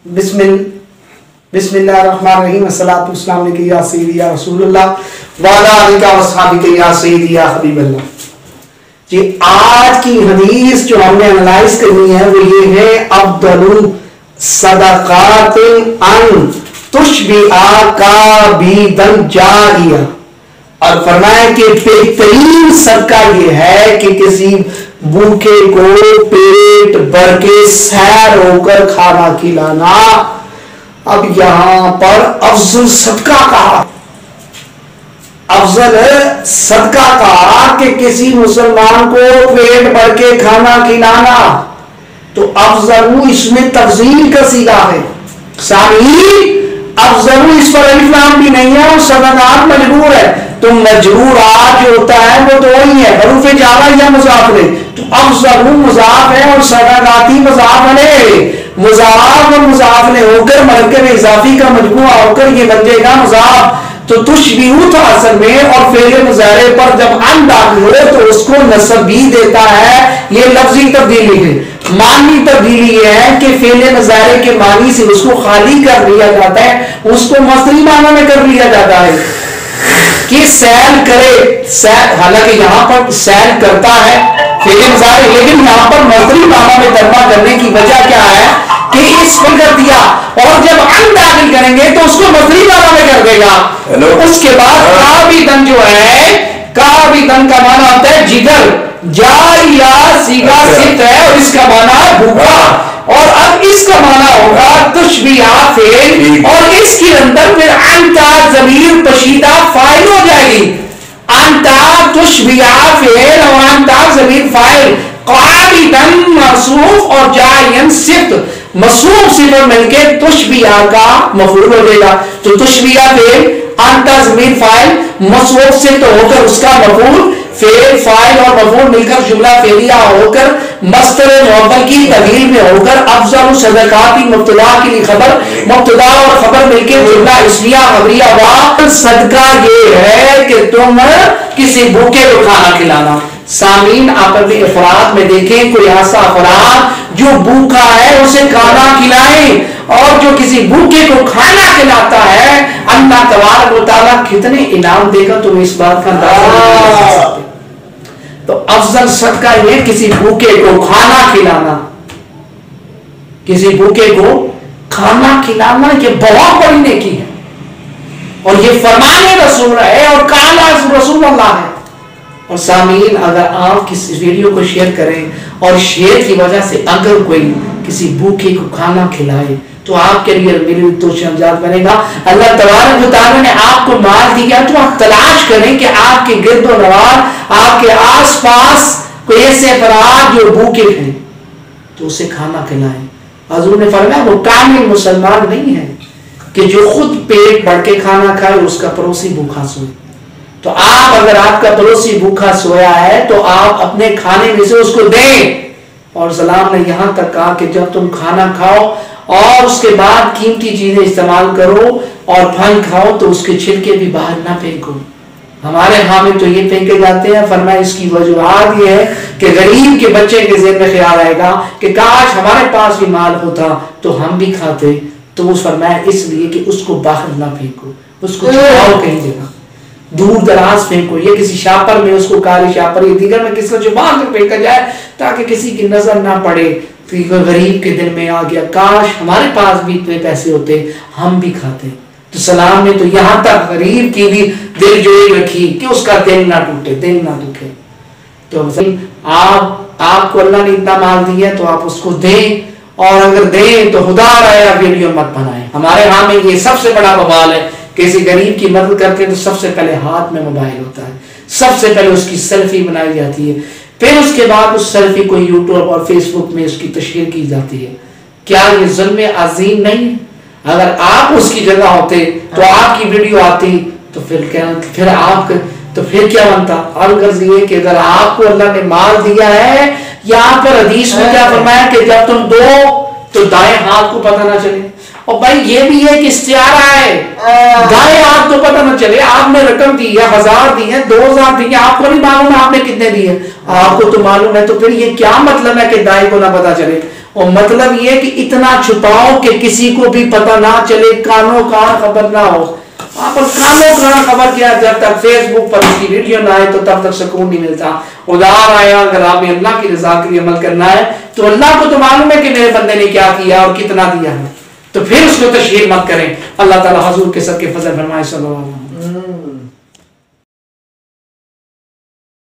بسم اللہ الرحمن الرحیم، الصلاۃ والسلام علیکم یا سیدی یا رسول اللہ وعلی آلہ و اصحابہ یا سیدی یا حبیب اللہ۔ جی آج کی حدیث جو ہم نے انالائز کرنی ہے وہ یہ ہے افضل صدقات ان تشبع کابدا جاریہ، اور فرمایا کہ بہترین صدقہ یہ ہے کہ کسی بھوکے کو پیٹ بھر کے سیر ہو کر کھانا کھلانا۔ اب یہاں پر افضل صدقہ کہا، افضل صدقہ کہا کہ کسی مسلمان کو پیٹ بھر کے کھانا کھلانا، تو افضل اس میں تفضیل کا صیغہ ہے۔ ثانی افضل اس پر الف لام بھی نہیں ہے اور صدقات مجرور ہے، تو مجرورات جو ہوتا ہے وہ تو وہی ہے حروف جارہ یا مضاف ہے، تو افضل مضاف ہے اور صدقاتی مضاف ہے، مضاف اور مضاف نے ہو کر مرکب اضافی کا مجموعہ ہو کر یہ بن جائے گا مضاف۔ تو تشبیہ تھا اصل میں، اور فعل مضارع پر جب ان داخل ہو تو اس کو نصب بھی دیتا ہے، یہ لفظی تبدیلی ہے۔ معنی تبدیلی یہ ہے کہ فعل مضارع کے معنی سے اس کو خالی کر لیا جاتا ہے، اس کو مصدری معنی میں کر لیا جاتا ہے کہ سیل کرے، حالانکہ یہاں پر سیل کرتا ہے فعل مضارع، لیکن یہاں پر مصدری معنی میں ترجمہ کرنے کی وجہ کیا ہے کہ اس پر کر دیا، اور جب ان داخل کریں گے تو اس کو مصدری معنی میں کر دے گا۔ اس کے بعد کابدن جو ہے، کابدن کا معنی ہوتا ہے جگر، جاریہ صیغہ صفت ہے اور اس کا معنی ہے بھوکا، اور اب اس کا معنی ہوگا تشبیہ فعل، اور اس کے اندر پھر انتا ضمیر پشیدہ فاعل ہو جائے گی، انتا تشبیہ فعل اور انتا ضمیر فاعل، قابدن موصوف اور جارین صفت، موصوف صفت مل کے تشبیہ کا مفعول ہو جائے گا، تو تشبیہ فعل انتا ضمیر فاعل موصوف صفت ہو کر اس کا مفعول، فعل فاعل اور مفعول مل کر جملہ فعلیہ ہو کر مصدر معول کی تغییر میں ہو کر افضل صدقات مبتدا کے لیے خبر، مبتدا اور خبر مل کے جملہ اسمیہ خبریہ ہوا۔ صدقہ یہ ہے کہ تم کسی بھوکے کو کھانا کھلانا۔ سامعین آپ اپنے افراد میں دیکھیں کوئی ایسا افراد جو بھوکا ہے اسے کھانا کھلائیں، اور جو کسی بھوکے کو کھانا کھلاتا ہے اللہ تبارک و تعالیٰ کتنے انعام دے گا تم اس بات کا اندازہ نہیں کر سکتے۔ تو افضل صدقہ یہ کسی بھوکے کو کھانا کھلانا، کسی بھوکے کو کھانا کھلانا یہ بہت بڑی نیکی ہے، اور یہ فرمان رسول ہے اور قال رسول اللہ ہے۔ اور سامعین اگر آپ کسی ویڈیو کو شیئر کریں اور شیئر کی وجہ سے اگر کوئی کسی بھوکے کو کھانا کھلائے تو آپ کے لیے میرے تو شمجاد بنے گا۔ اللہ تبارک و تعالیٰ نے آپ کو مال دیا تو آپ تلاش کریں کہ آپ کے گرد و نواح، آپ کے آس پاس کوئی ایسے افراد جو بھوکے ہیں تو اسے کھانا کھلائیں۔ حضور نے فرمایا وہ کامل مسلمان نہیں ہے کہ جو خود پیٹ بھر کے کھانا کھائے اس کا پڑوسی بھوکا سوئے۔ تو آپ اگر آپ کا پڑوسی بھوکا سویا ہے تو آپ اپنے کھانے میں سے اس کو دیں، اور سلام نے یہاں تک کہا کہ جب تم کھانا کھاؤ اور اس کے بعد قیمتی چیزیں استعمال کرو اور پھل کھاؤ تو اس کے چھلکے بھی باہر نہ پھینکو۔ ہمارے ہاں میں تو یہ پھینکے جاتے ہیں، فرمایا اس کی وجوہات یہ ہے کہ غریب کے بچے کے ذہن میں خیال آئے گا کہ کاش ہمارے پاس بھی مال ہوتا تو ہم بھی کھاتے، تو وہ فرمایا اس لیے کہ اس کو باہر نہ پھینکو، اس کو چھپاؤ کہیں جگہ، دور دراز پھینکو، یہ کسی شاپر میں اس کو کالی شاپر یا دیگر میں کس کو چھپا کر پھینکا جائے تاکہ کسی کی نظر نہ پڑے کہ غریب کے دل میں آ گیا کاش ہمارے پاس بھی اتنے پیسے ہوتے ہم بھی کھاتے۔ تو سلام نے تو یہاں تک غریب کی بھی دل جوئی رکھی کہ اس کا دل نہ ٹوٹے، دل نہ دکھے۔ تو آپ کو اللہ نے اتنا مال دیا تو آپ اس کو دیں، اور اگر دیں تو خدا رہا ویڈیو مت بنائیں۔ ہمارے ہاں میں یہ سب سے بڑا بوال ہے، کسی غریب کی مدد کرتے تو سب سے پہلے ہاتھ میں موبائل ہوتا ہے، سب سے پہلے اس کی سیلفی بنائی جاتی ہے، پھر اس کے بعد اس سیلفی کو یوٹیوب اور فیس بک میں اس کی تشہیر کی جاتی ہے۔ کیا یہ ظلم عظیم نہیں؟ اگر آپ اس کی جگہ ہوتے تو آپ کی ویڈیو آتی تو پھر کیا بنتا؟ غرض یہ کہ اگر آپ کو اللہ نے مال دیا ہے، یہاں پر حدیث میں کیا فرمایا کہ جب تم دو تو دائیں ہاتھ کو پتہ نہ چلے، اور بھائی یہ بھی ایک استعارہ ہے، دائیں ہاتھ تو پتہ نہ چلے، آپ نے رقم دی ہے، 1000 دی ہے، 2000 دی ہے، آپ کو نہیں معلوم ہے آپ نے کتنے دی ہے، آپ کو تو معلوم ہے، تو پھر یہ کیا مطلب ہے کہ دائیں کو نہ پتہ چلے؟ اور مطلب یہ کہ اتنا چھپاؤ کہ کسی کو بھی پتہ نہ چلے، کانوں کان خبر نہ ہو. پر کانوں کان خبر کیا، جب تک فیس بک پر اس کی ویڈیو نہ آئے تو تب تک سکون نہیں ملتا. ادھار آیا اگر آپ نے اللہ کی رضا کے لیے عمل کرنا ہے تو اللہ کو تو معلوم ہے کہ میرے بندے نے کیا کیا اور کتنا دیا ہے، تو پھر اس کو تشہیر مت کریں. اللہ تعالیٰ حضور کے صدقے فضل فرمائے. صلی اللہ علیہ وسلم.